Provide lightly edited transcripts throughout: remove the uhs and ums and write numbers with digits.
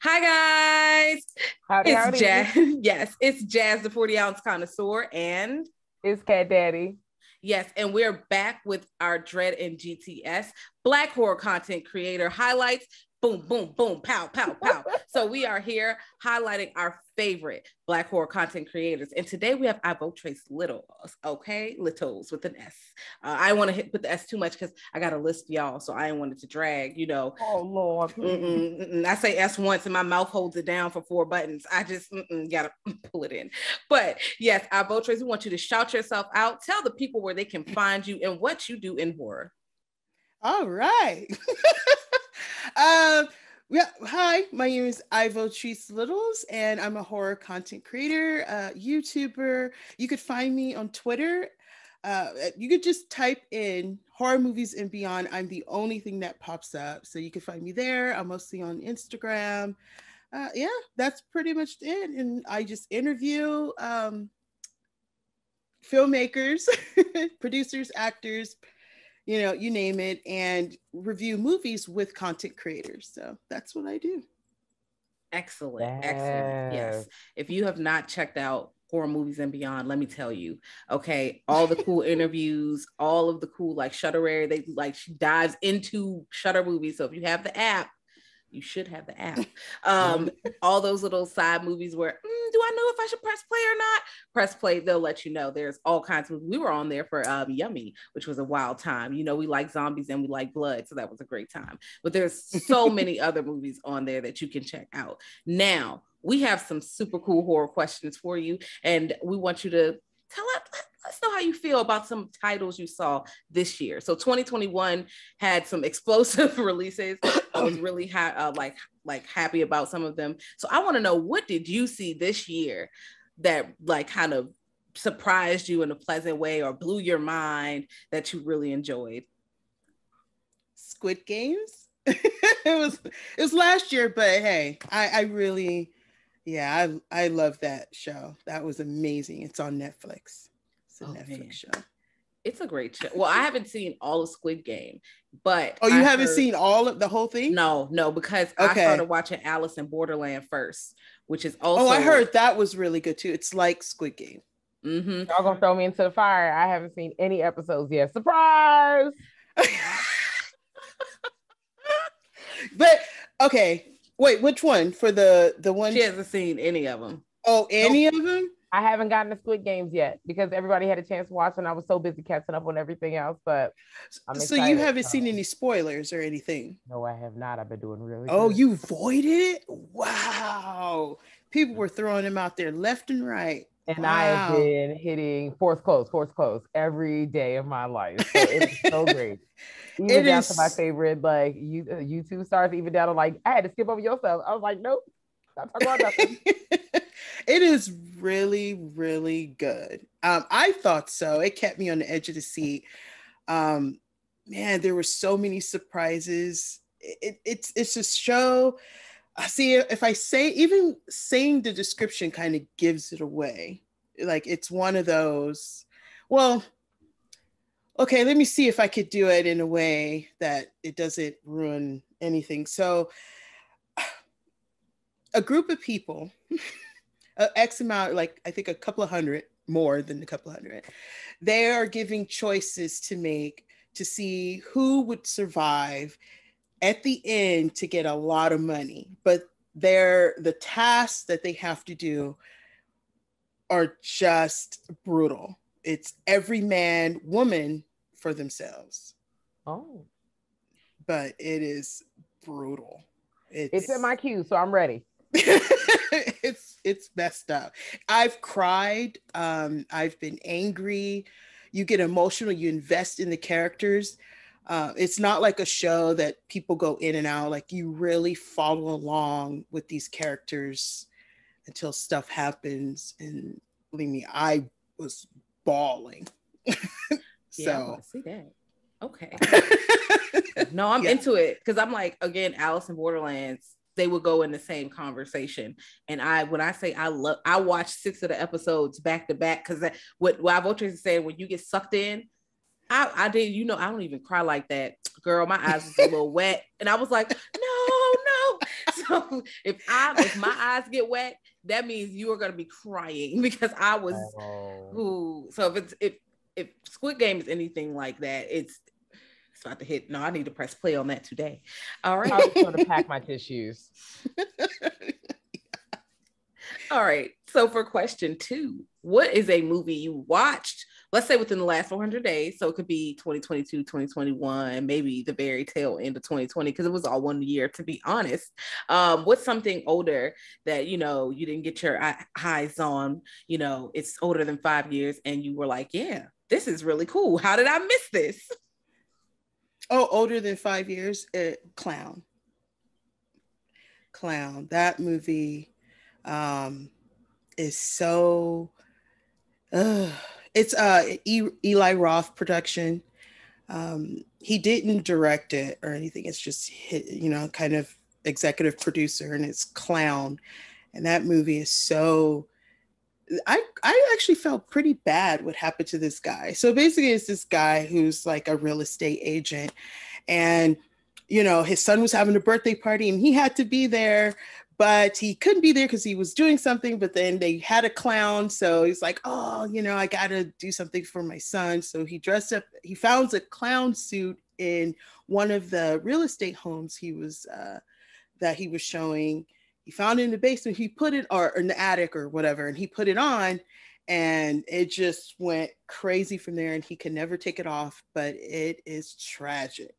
Hi guys, Howdy, it's howdy. Jazz. Yes, it's Jazz, the 40-ounce connoisseur, and It's Cat Daddy. yes, and we're back with our Dread and GTS Black horror content creator highlights. Boom, boom, boom, pow, pow, pow. So we are here highlighting our favorite Black horror content creators, and today we have Ivotres Littles. Okay, Littles with an S. I want to hit put the S too much because I got a list, y'all, so I didn't want it to drag. Oh Lord, please. I say S once and my mouth holds it down for 4 buttons. I just gotta pull it in. But yes, Ivotres, we want you to shout yourself out. Tell the people where they can find you and what you do in horror. All right. um, yeah, hi, my name is Ivotres Littles, and I'm a horror content creator, YouTuber. You could find me on Twitter. You could just type in horror movies and beyond. I'm the only thing that pops up. So you can find me there. I'm mostly on Instagram. Yeah, that's pretty much it. And I just interview filmmakers, producers, actors, you name it, and review movies with content creators. So that's what I do. Excellent. Excellent. Yes. If you have not checked out horror movies and beyond, let me tell you, okay, all the cool interviews, all of the cool like Shudderary, she dives into Shudder movies. So if you have the app, you should have the app. All those little side movies where, do I know if I should press play or not? Press play, they'll let you know. There's all kinds of, we were on there for Yummy, which was a wild time. We like zombies and we like blood, so that was a great time. But there's so many other movies on there that you can check out. Now, we have some super cool horror questions for you, and we want you to let's know how you feel about some titles you saw this year. So 2021 had some explosive releases. I was really happy about some of them. So I want to know, what did you see this year that kind of surprised you in a pleasant way or blew your mind that you really enjoyed? Squid Games. it was last year, but hey, I really, yeah, I love that show. That was amazing. It's on Netflix. It's a Netflix show. It's a great show. Well, I haven't seen all of Squid Game, but you haven't seen all of the whole thing? No, because I started watching Alice in Borderland first, which is also. Oh, I heard that was really good too. It's like Squid Game. Mm-hmm. Y'all gonna throw me into the fire. I haven't seen any episodes yet. Surprise! But okay, wait, which one? For the one she hasn't seen any of them. Oh, any of them? I haven't gotten the Squid Games yet because everybody had a chance to watch and I was so busy catching up on everything else. But I'm excited. So you haven't seen any spoilers or anything? No, I have not. I've been doing really good. Oh, you avoided it? Wow. People were throwing them out there left and right. And wow. I have been hitting force close every day of my life. So it's so great. Even down to my favorite, like YouTube stars, even down to I had to skip over your stuff. I was like, nope. Stop talking about nothing. It is really, really good. I thought so. It kept me on the edge of the seat. Man, there were so many surprises. It's a show. See, if I even saying the description kind of gives it away. Like, it's one of those, well, okay, let me see if I could do it in a way that it doesn't ruin anything. So a group of people, X amount, I think a couple of hundred, more than a couple of hundred, they are giving choices to make to see who would survive at the end to get a lot of money. But the tasks that they have to do are just brutal. It's every man, woman for themselves. Oh. But it is brutal. It's in my queue, so I'm ready. It's messed up. I've cried. I've been angry. You get emotional. You invest in the characters. It's not like a show that people go in and out. Like, you really follow along with these characters until stuff happens. And believe me, I was bawling. Yeah, I want to see that. Okay. No, I'm into it because I'm like, again, Alice in Borderlands, they would go in the same conversation. And when I say I watched 6 of the episodes back to back because what Ivotres is saying, when you get sucked in, I did, I don't even cry like that, girl. My eyes was a little wet, and I was like, no. So if my eyes get wet, that means you are going to be crying because I was So if Squid Game is anything like that, it's about to hit. No, I need to press play on that today. All right. I was going to pack my tissues. All right. So for question 2, what is a movie you watched, let's say within the last 400 days? So it could be 2022, 2021, maybe the very tail end of 2020, because it was all one year, to be honest. What's something older that, you didn't get your eyes on, it's older than 5 years and you were like, yeah, this is really cool. How did I miss this? Oh, older than 5 years? Clown. That movie is so it's Eli Roth production. He didn't direct it or anything. It's just kind of executive producer, and it's Clown. And that movie is so I actually felt pretty bad what happened to this guy. So basically it's this guy who's like a real estate agent, and his son was having a birthday party and he had to be there, but he couldn't be there because he was doing something. But then they had a clown. So he's like, oh, I got to do something for my son. So he dressed up, he found a clown suit in one of the real estate homes that he was showing. He found it in the basement. He put it, or in the attic or whatever, and he put it on, and it just went crazy from there. And he can never take it off, but it is tragic.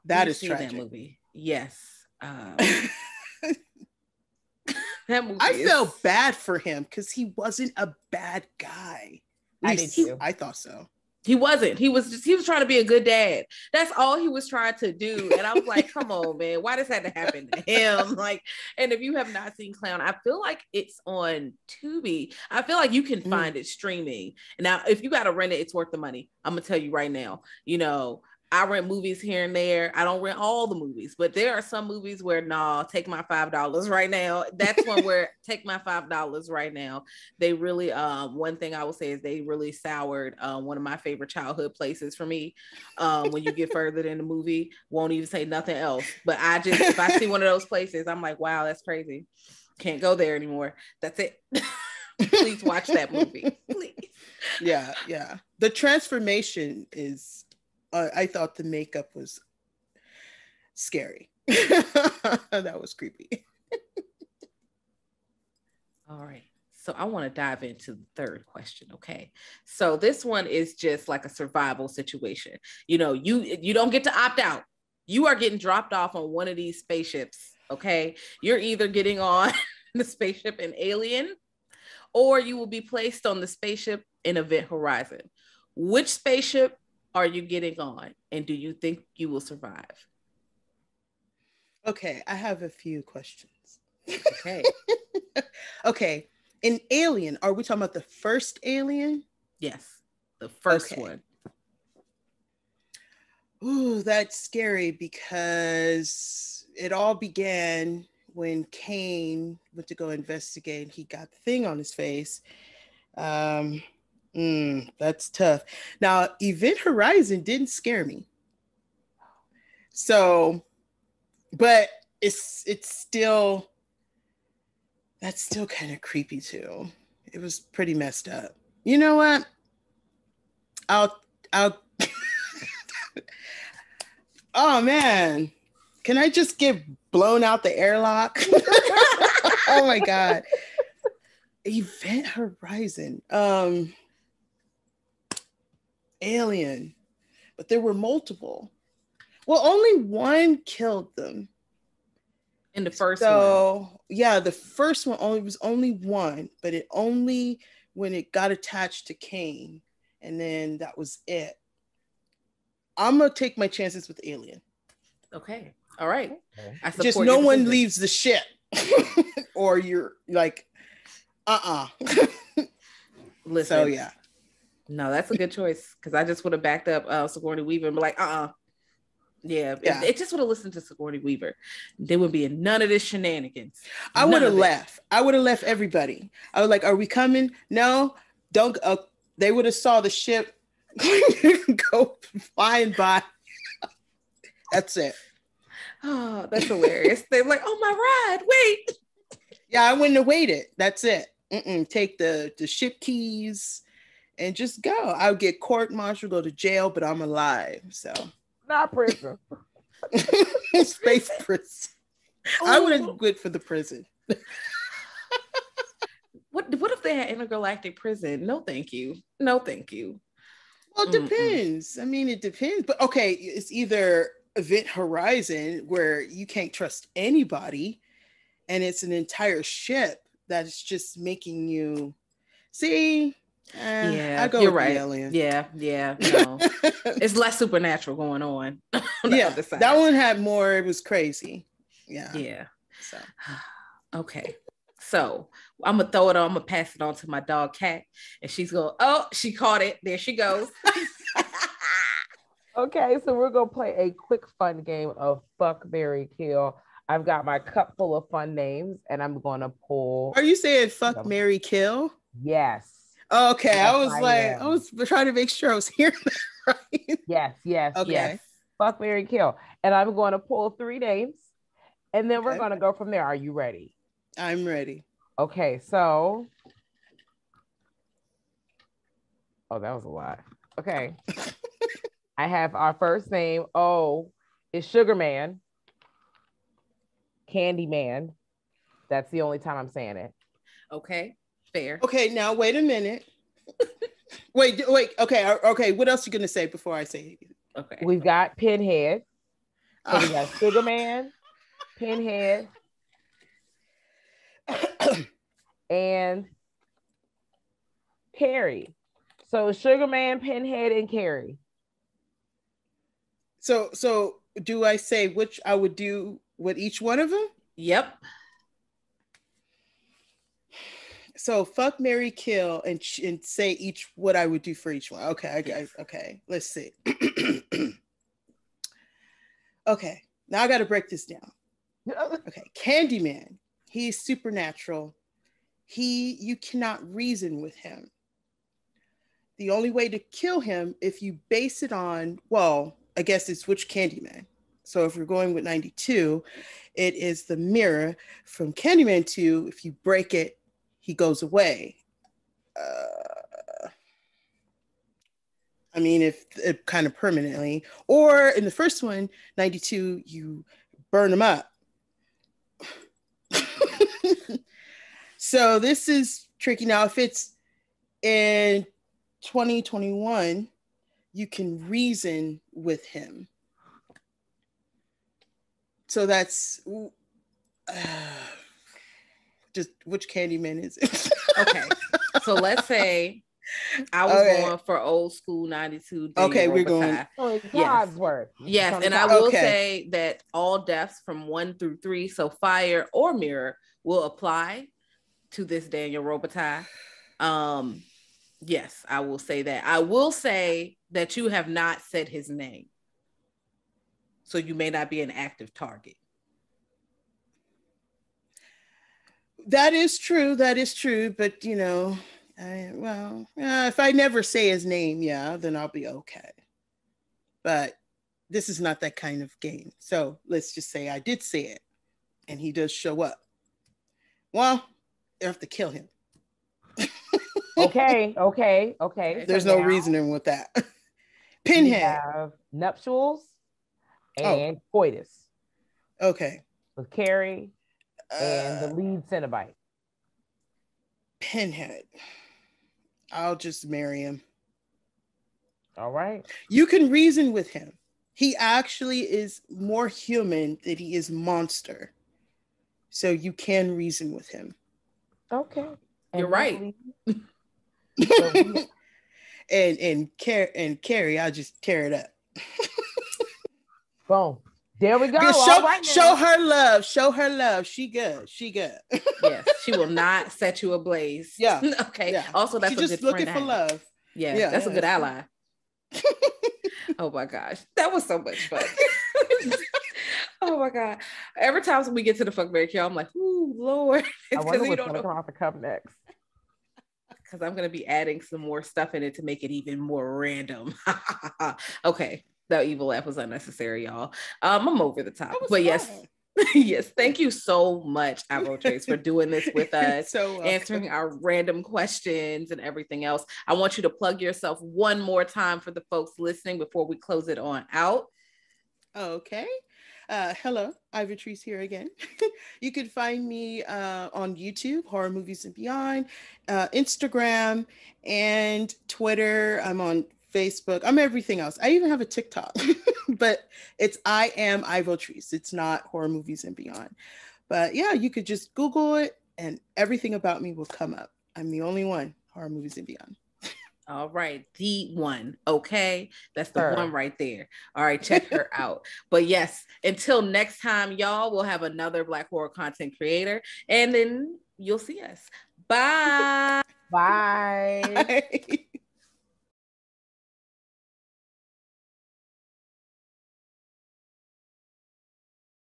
That is tragic. That movie, yes. That movie. I felt bad for him because he wasn't a bad guy. I did too. I thought so. He wasn't. He was trying to be a good dad. That's all he was trying to do. And I was like, come on, man, why does that have to happen to him? Like, and if you have not seen Clown, I feel like it's on Tubi. I feel like you can find it streaming. Now, if you got to rent it, it's worth the money. I'm going to tell you right now, I rent movies here and there. I don't rent all the movies, but there are some movies where, take my $5 right now. That's one where take my $5 right now. They really, one thing I will say is they really soured one of my favorite childhood places for me. When you get further in the movie, won't even say nothing else. But if I see one of those places, I'm like, wow, that's crazy. Can't go there anymore. That's it. Please watch that movie, please. Yeah. The transformation is. I thought the makeup was scary. That was creepy. All right. So I want to dive into the third question. Okay. So this one is just like a survival situation. You don't get to opt out. You are getting dropped off on one of these spaceships. Okay. You're either getting on the spaceship in Alien, or you will be placed on the spaceship in Event Horizon. Which spaceship are you getting on, and do you think you will survive? Okay, I have a few questions. Okay. Okay, in Alien, are we talking about the first Alien? Yes, the first one. Ooh, that's scary because it all began when Kane went to go investigate. He got the thing on his face. That's tough. Now, Event Horizon didn't scare me. So, but that's still kind of creepy too. It was pretty messed up. You know what? I'll oh man. Can I just get blown out the airlock? Oh my God. Event Horizon. Alien, but there were multiple. Well, only one killed them in the first one. So yeah, the first one was only one, but it only when it got attached to Kane, and then that was it. I'm gonna take my chances with Alien. Okay, all right. Just no one leaves the ship, or you're like, Listen. So yeah. No, that's a good choice, because I just would have backed up Sigourney Weaver and be like, Yeah. It just would have listened to Sigourney Weaver. There would be none of this shenanigans. I would have left. I would have left everybody. I was like, are we coming? No, don't. They would have saw the ship go flying by. That's it. Oh, that's hilarious. They're like, oh, my ride, wait. Yeah, I wouldn't have waited. That's it. Take the ship keys and just go. I'll get court-martialed, go to jail, but I'm alive. So not prison. Space prison. I would have good for the prison. What if they had intergalactic prison? No, thank you. No, thank you. Well, it depends. I mean, it depends. But okay, it's either Event Horizon where you can't trust anybody, and it's an entire ship that's just making you see. I go you're with right. the alien. Yeah, no. It's less supernatural going on the other side. That one had more. It was crazy. Yeah. So okay. So I'm gonna throw it on. I'm gonna pass it on to my dog Cat, and she's going. Oh, she caught it. There she goes. Okay, so we're gonna play a quick fun game of Fuck, Marry, Kill. I've got my cup full of fun names, and I'm gonna pull. Are you saying Fuck, Marry, Kill? Yes. Okay, yes, I was trying to make sure I was hearing that right. Yes. Okay. Yes. Fuck, Marry, Kill, and I'm going to pull 3 names, and then we're gonna go from there. Are you ready? I'm ready. Okay, so. Oh, that was a lot. Okay. I have our first name. O is Sugar Man. Candy Man. That's the only time I'm saying it. Okay, fair. Okay, now wait a minute. wait. Okay. What else are you gonna say before I say it? Okay. We've got Pinhead. So we got Sugar Man, Pinhead, and Carrie. So Sugar Man, Pinhead, and Carrie. So do I say which I would do with each one of them? Yep. So fuck, marry, kill, and say each what I would do for each one. Okay, okay. Let's see. Okay, now I got to break this down. Okay, Candyman. He's supernatural. You cannot reason with him. The only way to kill him, if you base it on, well, I guess it's which Candyman. So if we're going with 92, it is the mirror from Candyman 2. If you break it, he goes away. I mean, if kind of permanently. Or in the first one, 92, you burn him up. So this is tricky. Now, if it's in 2021, you can reason with him. So that's just which Candyman is it? Okay, so let's say I was going for old school 92. Okay, we're going. Yes, and I will say that all deaths from 1 through 3, so fire or mirror, will apply to this Daniel Robitaille. Yes, I will say that. I will say that you have not said his name, so you may not be an active target. That is true. But you know, if I never say his name, then I'll be okay. But this is not that kind of game. So let's just say I did say it, and he does show up. Well, you have to kill him. Okay. There's no reasoning with that. Pinhead. We have nuptials and coitus. Okay. With Carrie and the lead Cenobite. Pinhead. I'll just marry him. All right. You can reason with him. He actually is more human than he is monster. So you can reason with him. Okay. You're right. and Carrie, I'll just tear it up. Boom. There we go. Show her love. She good. Yes, she will not set you ablaze. Yeah. Okay. Yeah. Also, that's She's just looking for love. Yeah, that's a good ally. Oh my gosh, that was so much fun. Oh my god! Every time we get to the fuck, marry, kill, I'm like, ooh, Lord. I wonder what's gonna come off the cup next. Because I'm gonna be adding some more stuff in it to make it even more random. Okay. That evil laugh was unnecessary, y'all. I'm over the top, but fun. Yes. Yes, thank you so much, Ivotres, for doing this with us, answering our random questions and everything else. I want you to plug yourself one more time for the folks listening before we close it on out. Okay. Hello, Ivotres here again. You can find me on YouTube, Horror Movies and Beyond, Instagram, and Twitter. I'm on Facebook. I'm everything else. I even have a TikTok, but it's I am Ivotres. It's not Horror Movies and Beyond. But yeah, you could just Google it and everything about me will come up. I'm the only one, Horror Movies and Beyond. All right, the one. Okay, that's the one right there. All right, check her out. But yes, until next time, y'all, we'll have another Black horror content creator, and then you'll see us. Bye. Bye. Bye.